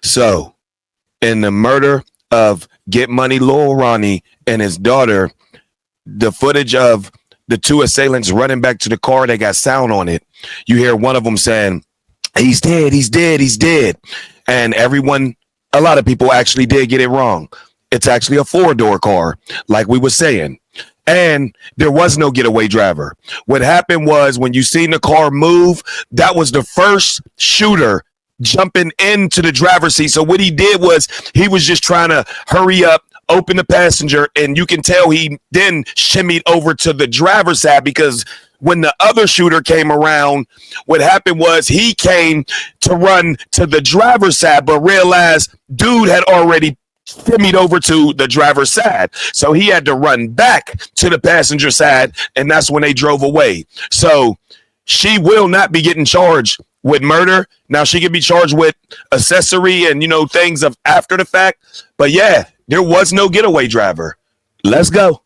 So, in the murder of Get Money Lil Ronnie and his daughter, the footage of the two assailants running back to the car, they got sound on it. You hear one of them saying, "He's dead, he's dead, he's dead." And a lot of people actually did get it wrong. It's actually a 4-door car, like we were saying. And there was no getaway driver. What happened was when you seen the car move, that was the first shooter jumping into the driver's seat. So what he did was he was just trying to hurry up, open the passenger, and you can tell he then shimmied over to the driver's side, because when the other shooter came around, what happened was he came to run to the driver's side, but realized dude had already shimmied over to the driver's side. So he had to run back to the passenger side, and that's when they drove away. So she will not be getting charged with murder. Now she can be charged with accessory and, things of after the fact. But yeah, there was no getaway driver. Let's go.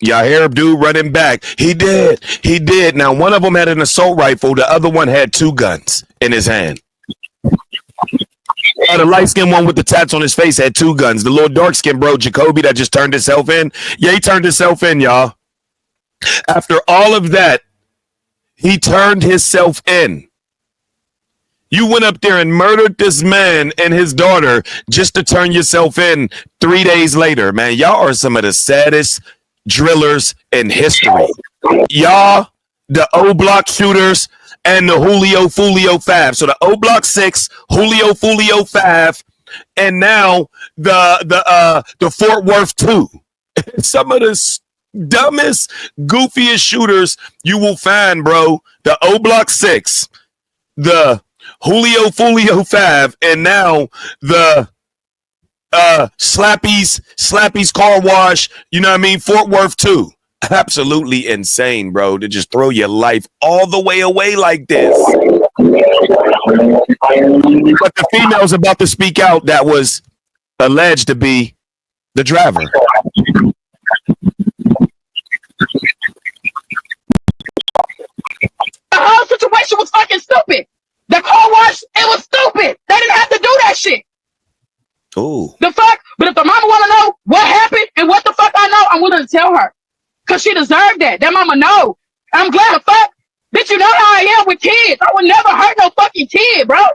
Y'all hear dude running back. He did. Now, one of them had an assault rifle. The other one had 2 guns in his hand. The light-skinned one with the tats on his face had 2 guns. The little dark-skinned bro, Jacoby, that just turned himself in. Yeah, he turned himself in, y'all. After all of that, he turned himself in. You went up there and murdered this man and his daughter just to turn yourself in 3 days later, man. Y'all are some of the saddest drillers in history. Y'all, the O Block shooters and the Julio Fulio 5. So the O Block 6, Julio Fulio 5, and now the Fort Worth 2. Some of the dumbest, goofiest shooters you will find, bro. The O Block 6, the Julio Fulio 5, and now the Slappy's car wash, Fort Worth 2. Absolutely insane, bro, to just throw your life all the way away like this. But the female's about to speak out that was alleged to be the driver. The whole situation was fucking stupid. The car wash, it was stupid. They didn't have to do that shit. Ooh. The fuck? But if the mama want to know what happened and what the fuck I know, I'm willing to tell her. Because she deserved that. That mama know. I'm glad the fuck. Bitch, you know how I am with kids. I would never hurt no fucking kid, bro.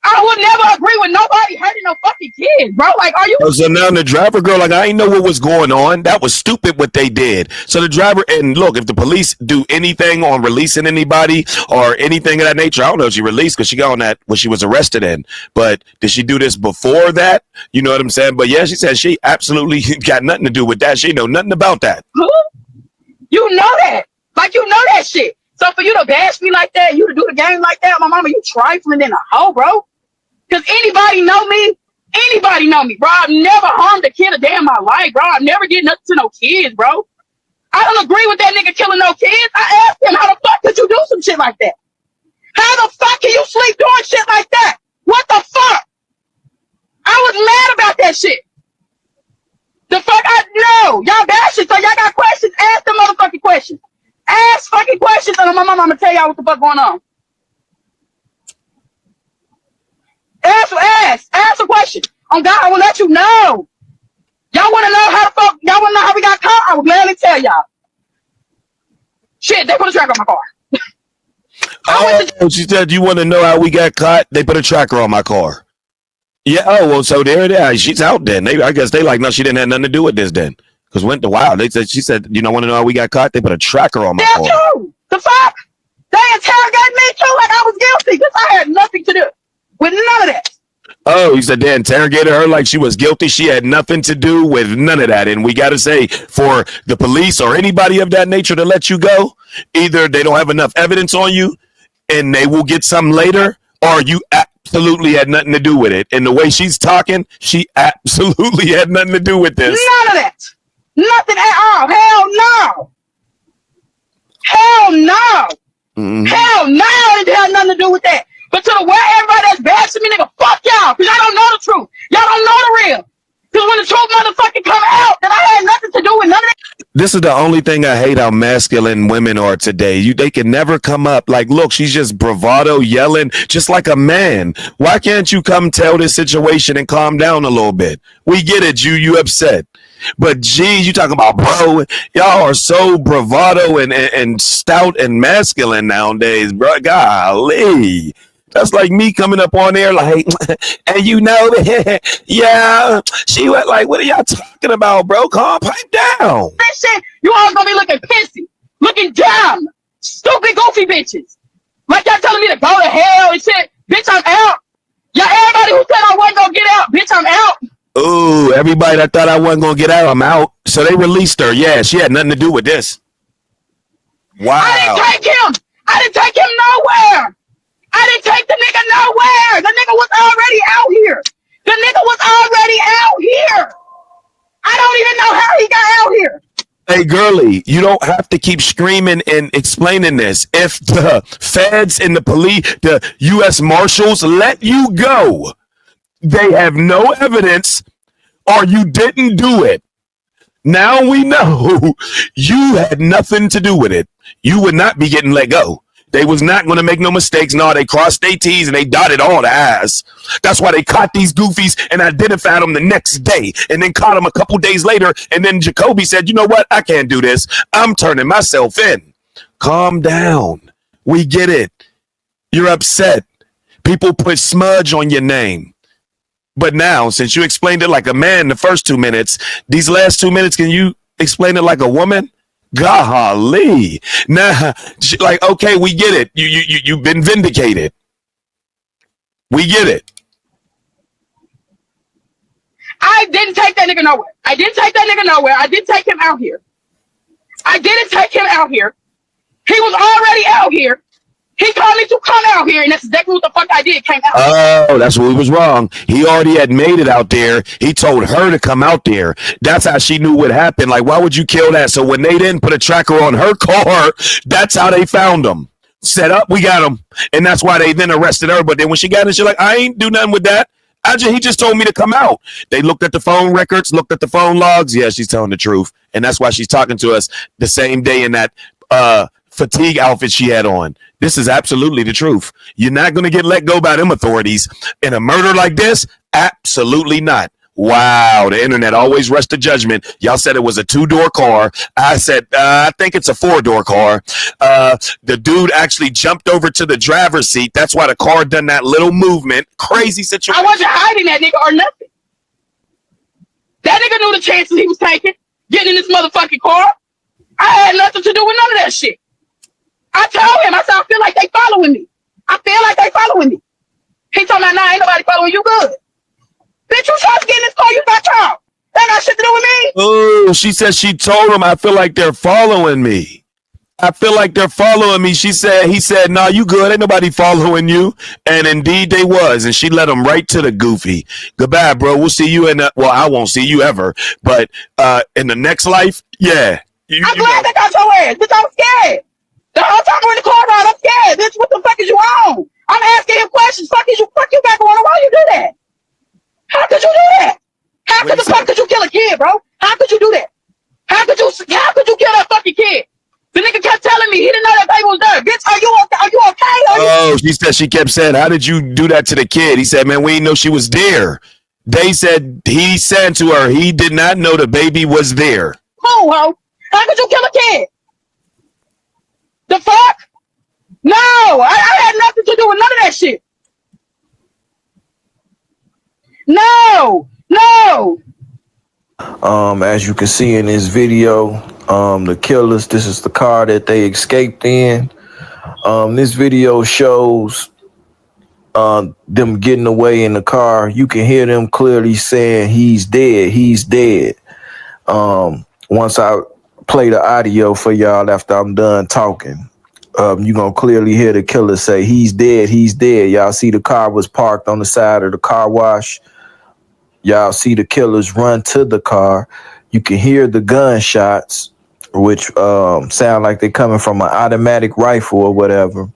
I would never agree with nobody hurting no fucking kids, bro. Like, are you? So now the driver girl, I ain't know what was going on. That was stupid what they did. So the driver, and look, if the police do anything on releasing anybody or anything of that nature, I don't know if she released because she got on that what she was arrested in. But did she do this before that? You know what I'm saying? But yeah, she said she absolutely got nothing to do with that. She know nothing about that. Who? You know that. Like, you know that shit. So for you to bash me like that, you to do the game like that, my mama, you trifling in a hoe, bro. Because anybody know me, bro. I've never harmed a kid a day in my life, bro. I never did nothing to no kids, bro. I don't agree with that nigga killing no kids. I asked him, how the fuck could you do some shit like that? How the fuck can you sleep doing shit like that? What the fuck? I was mad about that shit. The fuck I know. Y'all bashing, so y'all got questions. Ask them motherfucking questions. Ask fucking questions, and my mama, I'm gonna tell y'all what the fuck going on. Ask a question. On God, I will let you know. Y'all want to know how the fuck? Y'all want to know how we got caught? I will gladly tell y'all. Shit, they put a tracker on my car. She said, you want to know how we got caught? They put a tracker on my car. Yeah. Oh, well, so there it is. She's out then. I guess they like, no, she didn't have nothing to do with this then. Because went to wow. She said, you don't want to know how we got caught? They put a tracker on my car. Too. The fuck? They interrogated me too like I was guilty because I had nothing to do with none of that. Oh, he said they interrogated her like she was guilty. She had nothing to do with none of that. And we got to say, for the police or anybody of that nature to let you go, either they don't have enough evidence on you and they will get some later, or you absolutely had nothing to do with it. And the way she's talking, she absolutely had nothing to do with this. None of that. Nothing at all. Hell no. Hell Hell no, it didn't have nothing to do with that. But to the world, everybody that's bashing me, nigga, fuck y'all, because y'all don't know the truth. Y'all don't know the real. Because when the truth motherfucking come out, then I had nothing to do with none of that. This is the only thing I hate how masculine women are today. They can never come up like, look, she's just bravado, yelling, just like a man. Why can't you come tell this situation and calm down a little bit? We get it, you upset. But geez, you talking about bro, y'all are so bravado and stout and masculine nowadays, bro. Golly. That's like me coming up on there like, and yeah, she went like, what are y'all talking about, bro? Calm, pipe down. That shit, you all gonna be looking pissy, looking dumb, stupid, goofy bitches. Like y'all telling me to go to hell and shit. Bitch, I'm out. Y'all, everybody who said I wasn't gonna get out, bitch, I'm out. Ooh, everybody that thought I wasn't gonna get out, I'm out. So they released her. Yeah, she had nothing to do with this. Wow. I didn't take him nowhere. I didn't take the nigga nowhere. The nigga was already out here. I don't even know how he got out here. Hey, girly, you don't have to keep screaming and explaining this. If the feds and the police, the U.S. Marshals let you go, they have no evidence or you didn't do it. Now we know you had nothing to do with it. You would not be getting let go. They was not going to make no mistakes. No, they crossed their T's and they dotted all the I's. That's why they caught these goofies and identified them the next day and then caught them a couple days later. And then Jacoby said, you know what? I can't do this. I'm turning myself in. Calm down. We get it. You're upset. People put smudge on your name. But now, since you explained it like a man the first 2 minutes, these last 2 minutes, can you explain it like a woman? Golly. Nah, like, okay, we get it. You've been vindicated. We get it. I didn't take that nigga nowhere. I didn't take him out here. He was already out here. He told me to come out here, and that's exactly what the fuck I did. Came out. Oh, that's what was wrong. He already had made it out there. He told her to come out there. That's how she knew what happened. Like, why would you kill that? So when they didn't put a tracker on her car, that's how they found him. Set up, we got him. And that's why they then arrested her. But then when she got in, she's like, I ain't do nothing with that. He just told me to come out. They looked at the phone records, looked at the phone logs. Yeah, she's telling the truth. And that's why she's talking to us the same day in that fatigue outfit she had on. This is absolutely the truth. You're not going to get let go by them authorities in a murder like this. Absolutely not. Wow. The internet always rushed to judgment. Y'all said it was a 2-door car. I said, I think it's a 4-door car. The dude actually jumped over to the driver's seat. That's why the car done that little movement. Crazy situation. I wasn't hiding that nigga or nothing. That nigga knew the chances he was taking getting in this motherfucking car. I had nothing to do with none of that shit. I told him, I said, I feel like they following me. He told me, nah, ain't nobody following you good. Bitch, you tried to get in this car, you got child. That got shit to do with me. Oh, she said she told him, I feel like they're following me. He said, nah, you good. Ain't nobody following you. And indeed they was. And she led him right to the goofy. Goodbye, bro. We'll see you I won't see you ever. But in the next life, yeah. I'm glad they got your ass. Bitch, I'm scared. The whole time we're in the car ride, I'm scared. Bitch, what the fuck is you on? I'm asking him questions. Fuck you back on. Why you do that? How could you do that? How could the fuck could you kill a kid, bro? How could you do that? How could you kill that fucking kid? The nigga kept telling me he didn't know that baby was there. Bitch, are you okay? She said she kept saying, how did you do that to the kid? He said, man, we didn't know she was there. He said to her, he did not know the baby was there. Cool, ho. How could you kill a kid? The fuck? No, I had nothing to do with none of that shit. No. As you can see in this video, the killers, this is the car that they escaped in. This video shows them getting away in the car. You can hear them clearly saying, he's dead. Once I play the audio for y'all after I'm done talking, you're going to clearly hear the killer say, he's dead. Y'all see the car was parked on the side of the car wash. Y'all see the killers run to the car. You can hear the gunshots. which sound like they're coming from an automatic rifle or whatever.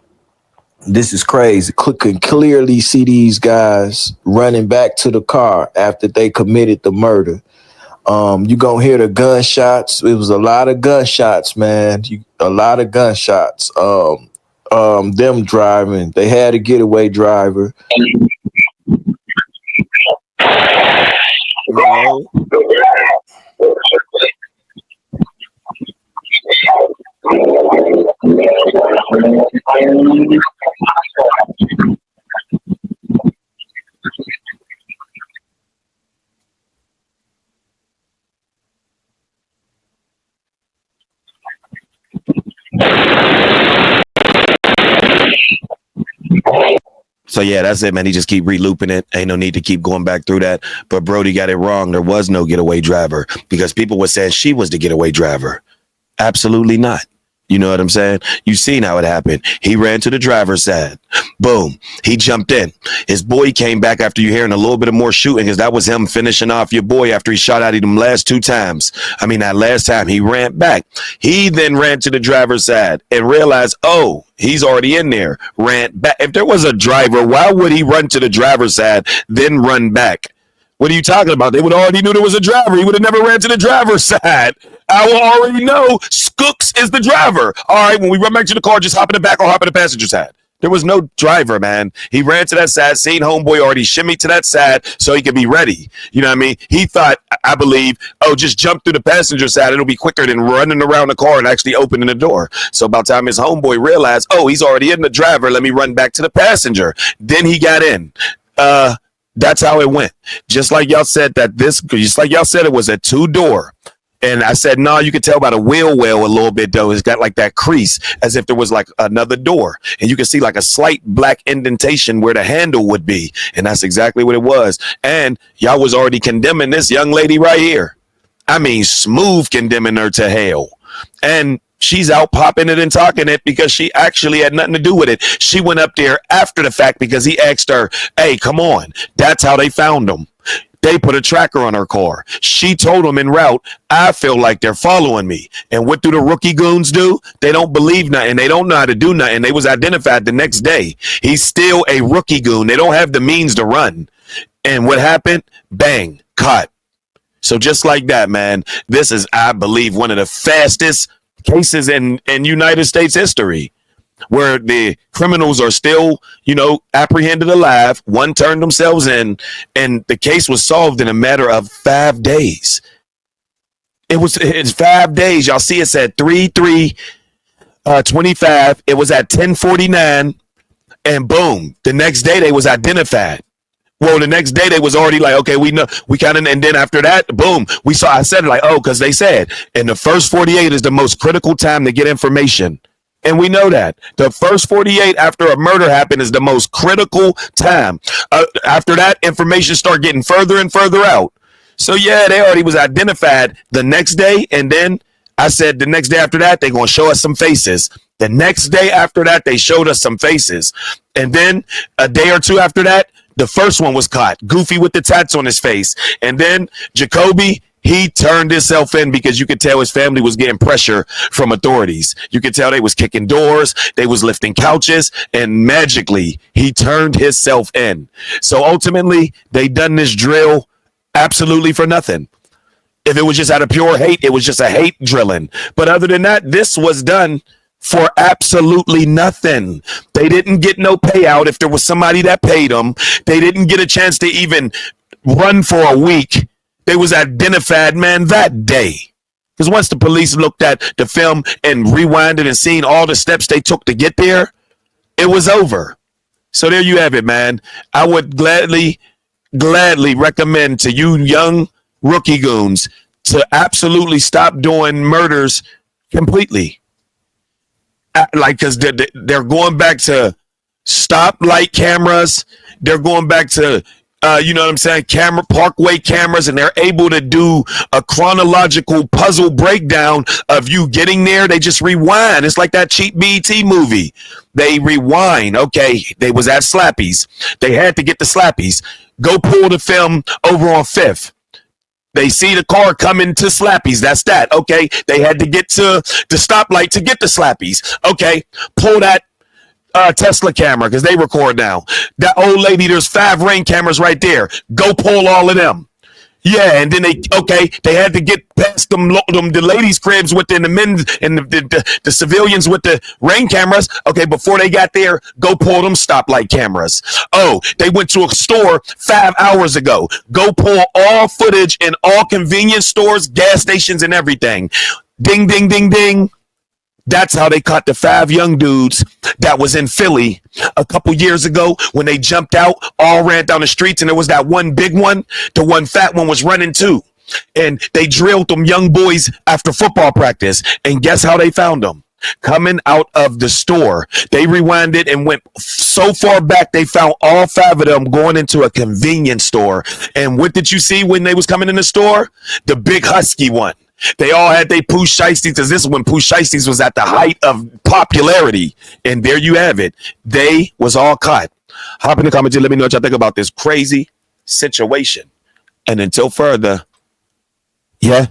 This is crazy. Can clearly see these guys running back to the car after they committed the murder. You gonna hear the gunshots. It was a lot of gunshots, man. A lot of gunshots. Them driving. They had a getaway driver. No. So yeah, that's it, man. He just keep relooping it. Ain't no need to keep going back through that. But Brody got it wrong. There was no getaway driver because people were saying she was the getaway driver. Absolutely not. You know what I'm saying? You seen how it happened. He ran to the driver's side. Boom. He jumped in. His boy came back after you hearing a little bit of more shooting because that was him finishing off your boy after he shot at him last two times. I mean, that last time he ran back. He then ran to the driver's side and realized, oh, he's already in there. Ran back. If there was a driver, why would he run to the driver's side, then run back? What are you talking about? They would already knew there was a driver. He would have never ran to the driver's side. I will already know Skooks is the driver. All right, when we run back to the car, just hop in the back or hop in the passenger side. There was no driver, man. He ran to that side, seen homeboy already shimmy to that side so he could be ready. You know what I mean? He thought, I believe, oh, just jump through the passenger side. It'll be quicker than running around the car and actually opening the door. So by the time his homeboy realized, oh, he's already in the driver, let me run back to the passenger. Then he got in. That's how it went. Just like y'all said it was a 2-door. And I said, no, you could tell by the wheel well a little bit, though. It's got like that crease as if there was like another door. And you can see like a slight black indentation where the handle would be. And that's exactly what it was. And y'all was already condemning this young lady right here. I mean, smooth condemning her to hell. And she's out popping it and talking it because she actually had nothing to do with it. She went up there after the fact because he asked her, hey, come on. That's how they found him. They put a tracker on her car. She told him en route, I feel like they're following me. And what do the rookie goons do? They don't believe nothing. They don't know how to do nothing. They was identified the next day. He's still a rookie goon. They don't have the means to run. And what happened? Bang, caught. So just like that, man, this is, I believe, one of the fastest cases in United States history, where the criminals are still, apprehended alive. One turned themselves in, and the case was solved in a matter of 5 days. It's 5 days. Y'all see, it's at 3/3/25. It was at 10:49, and boom, the next day they was identified. Well, the next day they was already like, okay, we know, we kind of, and then after that, boom, I said it like, oh, because they said in the first 48 is the most critical time to get information. And we know that the first 48 after a murder happened is the most critical time. After that, information start getting further and further out. So yeah, they already was identified the next day. And then I said the next day after that, they're going to show us some faces. The next day after that, they showed us some faces. And then a day or two after that, the first one was caught, Goofy with the tats on his face. And then Jacoby, he turned himself in because you could tell his family was getting pressure from authorities. You could tell they was kicking doors, they was lifting couches, and magically he turned himself in. So ultimately, they done this drill absolutely for nothing. If it was just out of pure hate, it was just a hate drilling. But other than that, this was done for absolutely nothing. They didn't get no payout if there was somebody that paid them. They didn't get a chance to even run for a week. They was identified, man, that day. Because once the police looked at the film and rewinded and seen all the steps they took to get there, it was over. So there you have it, man. I would gladly recommend to you young rookie goons to absolutely stop doing murders completely. Like, because they're going back to stoplight cameras. They're going back to, parkway cameras, and they're able to do a chronological puzzle breakdown of you getting there. They just rewind. It's like that cheap BET movie. They rewind. Okay, they was at Slappy's. They had to get the Slappy's. Go pull the film over on 5th. They see the car coming to Slappies. That's that. Okay. They had to get to the stoplight to get to Slappies. Okay. Pull that Tesla camera because they record now. That old lady, there's 5 Ring cameras right there. Go pull all of them. Yeah, and then they had to get past the ladies' cribs within the men's and the civilians with the Ring cameras. Okay, before they got there, go pull them stoplight cameras. Oh, they went to a store 5 hours ago. Go pull all footage in all convenience stores, gas stations, and everything. Ding, ding, ding, ding. That's how they caught the 5 young dudes that was in Philly a couple years ago when they jumped out, all ran down the streets, and there was that one big one. The one fat one was running too. And they drilled them young boys after football practice. And guess how they found them? Coming out of the store. They rewinded and went so far back, they found all 5 of them going into a convenience store. And what did you see when they was coming in the store? The big husky one. They all had their Pooh Shiesties because this is when Pooh Shiesties was at the height of popularity. And there you have it. They was all caught. Hop in the comments and let me know what y'all think about this crazy situation. And until further, yeah.